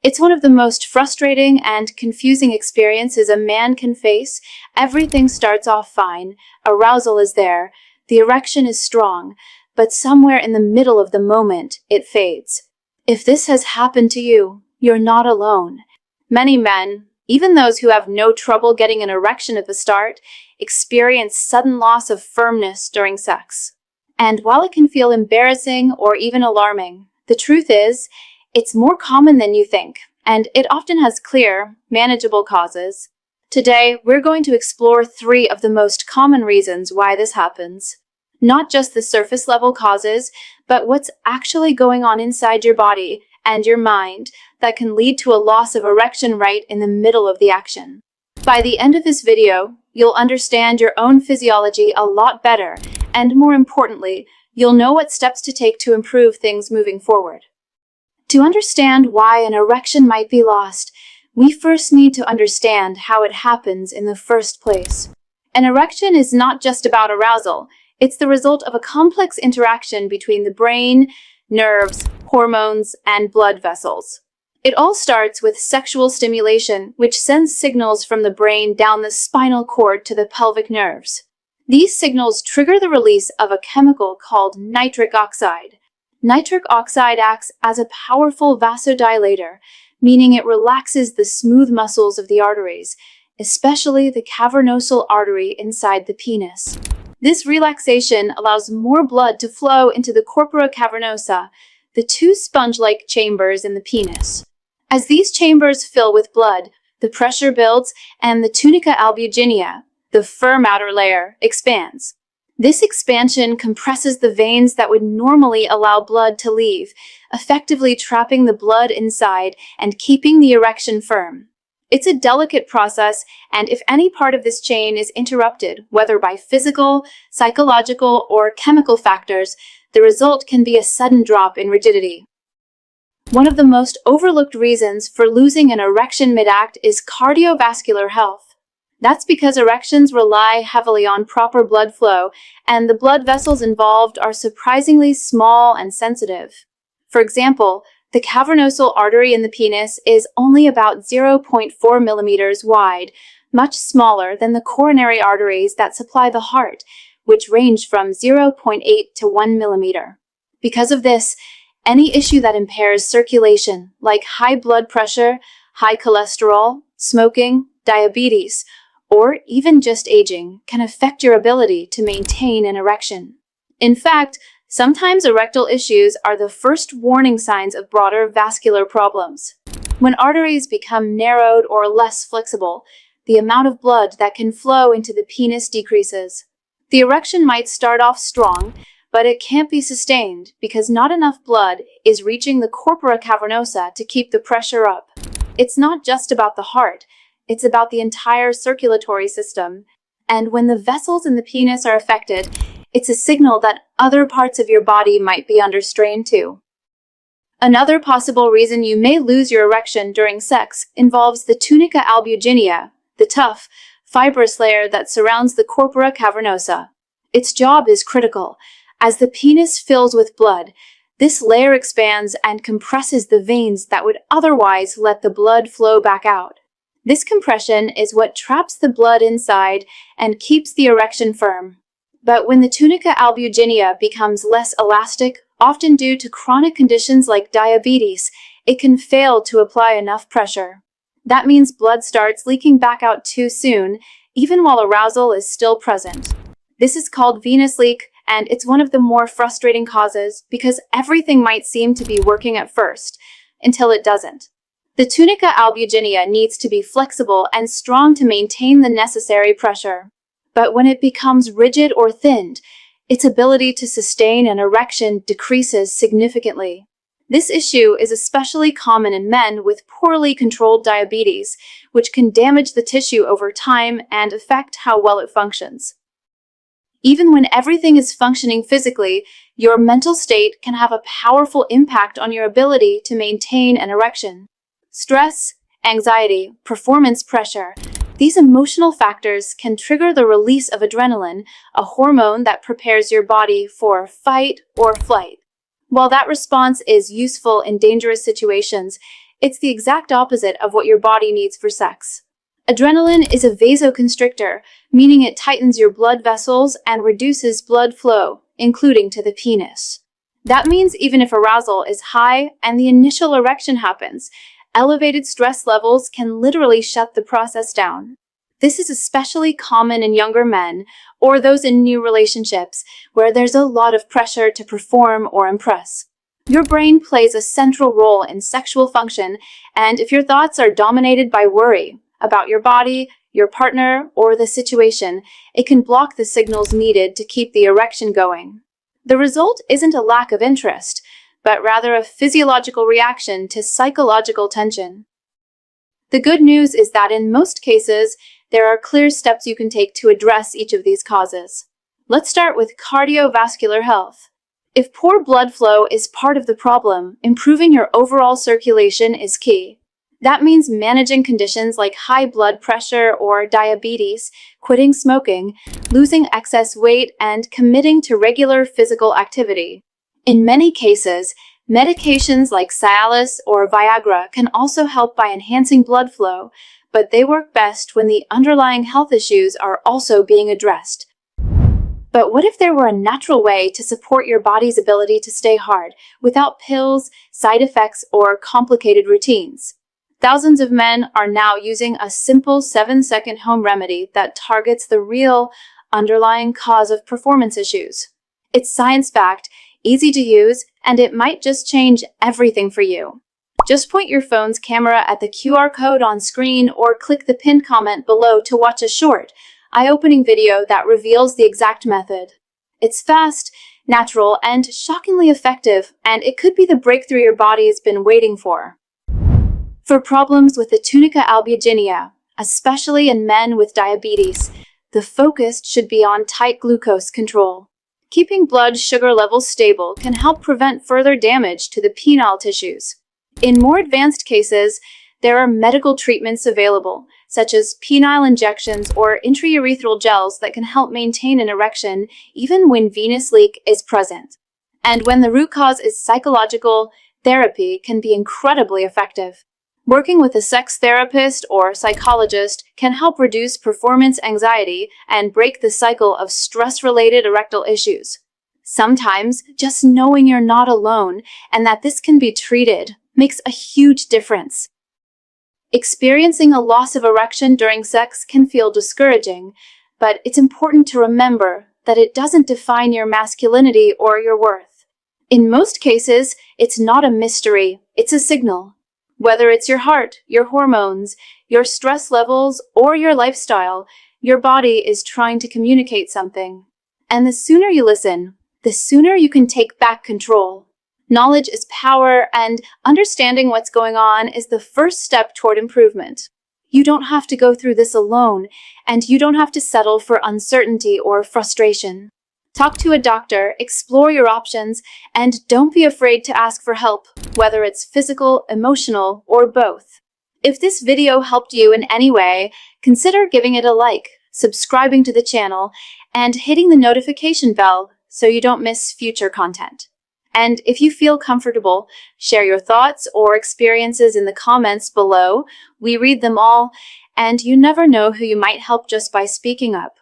It's one of the most frustrating and confusing experiences a man can face. Everything starts off fine, arousal is there, the erection is strong, but somewhere in the middle of the moment, it fades. If this has happened to you, you're not alone. Many men, even those who have no trouble getting an erection at the start, experience sudden loss of firmness during sex. And while it can feel embarrassing or even alarming, the truth is, it's more common than you think, and it often has clear, manageable causes. Today, we're going to explore 3 of the most common reasons why this happens. Not just the surface-level causes, but what's actually going on inside your body and your mind that can lead to a loss of erection right in the middle of the action. By the end of this video, you'll understand your own physiology a lot better, and more importantly, you'll know what steps to take to improve things moving forward. To understand why an erection might be lost, we first need to understand how it happens in the first place. An erection is not just about arousal, it's the result of a complex interaction between the brain, nerves, hormones, and blood vessels. It all starts with sexual stimulation, which sends signals from the brain down the spinal cord to the pelvic nerves. These signals trigger the release of a chemical called nitric oxide. Nitric oxide acts as a powerful vasodilator, meaning it relaxes the smooth muscles of the arteries, especially the cavernosal artery inside the penis. This relaxation allows more blood to flow into the corpora cavernosa, the 2 sponge-like chambers in the penis. As these chambers fill with blood, the pressure builds and the tunica albuginea, the firm outer layer, expands. This expansion compresses the veins that would normally allow blood to leave, effectively trapping the blood inside and keeping the erection firm. It's a delicate process, and if any part of this chain is interrupted, whether by physical, psychological, or chemical factors, the result can be a sudden drop in rigidity. One of the most overlooked reasons for losing an erection mid-act is cardiovascular health. That's because erections rely heavily on proper blood flow, and the blood vessels involved are surprisingly small and sensitive. For example, the cavernosal artery in the penis is only about 0.4 millimeters wide, much smaller than the coronary arteries that supply the heart, which range from 0.8 to 1 millimeter. Because of this, any issue that impairs circulation, like high blood pressure, high cholesterol, smoking, diabetes, or even just aging, can affect your ability to maintain an erection. In fact, sometimes erectile issues are the first warning signs of broader vascular problems. When arteries become narrowed or less flexible, the amount of blood that can flow into the penis decreases. The erection might start off strong, but it can't be sustained because not enough blood is reaching the corpora cavernosa to keep the pressure up. It's not just about the heart. It's about the entire circulatory system, and when the vessels in the penis are affected, it's a signal that other parts of your body might be under strain too. Another possible reason you may lose your erection during sex involves the tunica albuginea, the tough, fibrous layer that surrounds the corpora cavernosa. Its job is critical. As the penis fills with blood, this layer expands and compresses the veins that would otherwise let the blood flow back out. This compression is what traps the blood inside and keeps the erection firm. But when the tunica albuginea becomes less elastic, often due to chronic conditions like diabetes, it can fail to apply enough pressure. That means blood starts leaking back out too soon, even while arousal is still present. This is called venous leak, and it's one of the more frustrating causes because everything might seem to be working at first, until it doesn't. The tunica albuginea needs to be flexible and strong to maintain the necessary pressure. But when it becomes rigid or thinned, its ability to sustain an erection decreases significantly. This issue is especially common in men with poorly controlled diabetes, which can damage the tissue over time and affect how well it functions. Even when everything is functioning physically, your mental state can have a powerful impact on your ability to maintain an erection. Stress, anxiety, performance pressure, these emotional factors can trigger the release of adrenaline, a hormone that prepares your body for fight or flight. While that response is useful in dangerous situations, It's the exact opposite of what your body needs for sex. Adrenaline is a vasoconstrictor, meaning it tightens your blood vessels and reduces blood flow, including to the penis. That means even if arousal is high and the initial erection happens, elevated stress levels can literally shut the process down. This is especially common in younger men or those in new relationships where there's a lot of pressure to perform or impress. Your brain plays a central role in sexual function, and if your thoughts are dominated by worry about your body, your partner, or the situation, it can block the signals needed to keep the erection going. The result isn't a lack of interest, but rather a physiological reaction to psychological tension. The good news is that in most cases, there are clear steps you can take to address each of these causes. Let's start with cardiovascular health. If poor blood flow is part of the problem, improving your overall circulation is key. That means managing conditions like high blood pressure or diabetes, quitting smoking, losing excess weight, and committing to regular physical activity. In many cases, medications like Cialis or Viagra can also help by enhancing blood flow, but they work best when the underlying health issues are also being addressed. But what if there were a natural way to support your body's ability to stay hard, without pills, side effects, or complicated routines? Thousands of men are now using a simple 7-second home remedy that targets the real underlying cause of performance issues. It's science-backed, easy to use, and it might just change everything for you. Just point your phone's camera at the QR code on screen or click the pinned comment below to watch a short, eye-opening video that reveals the exact method. It's fast, natural, and shockingly effective, and it could be the breakthrough your body's been waiting for. For problems with the tunica albuginea, especially in men with diabetes, the focus should be on tight glucose control. Keeping blood sugar levels stable can help prevent further damage to the penile tissues. In more advanced cases, there are medical treatments available, such as penile injections or intraurethral gels that can help maintain an erection even when venous leak is present. And when the root cause is psychological, therapy can be incredibly effective. Working with a sex therapist or psychologist can help reduce performance anxiety and break the cycle of stress-related erectile issues. Sometimes, just knowing you're not alone and that this can be treated makes a huge difference. Experiencing a loss of erection during sex can feel discouraging, but it's important to remember that it doesn't define your masculinity or your worth. In most cases, it's not a mystery, it's a signal. Whether it's your heart, your hormones, your stress levels, or your lifestyle, your body is trying to communicate something. And the sooner you listen, the sooner you can take back control. Knowledge is power, and understanding what's going on is the first step toward improvement. You don't have to go through this alone, and you don't have to settle for uncertainty or frustration. Talk to a doctor, explore your options, and don't be afraid to ask for help, whether it's physical, emotional, or both. If this video helped you in any way, consider giving it a like, subscribing to the channel, and hitting the notification bell so you don't miss future content. And if you feel comfortable, share your thoughts or experiences in the comments below. We read them all, and you never know who you might help just by speaking up.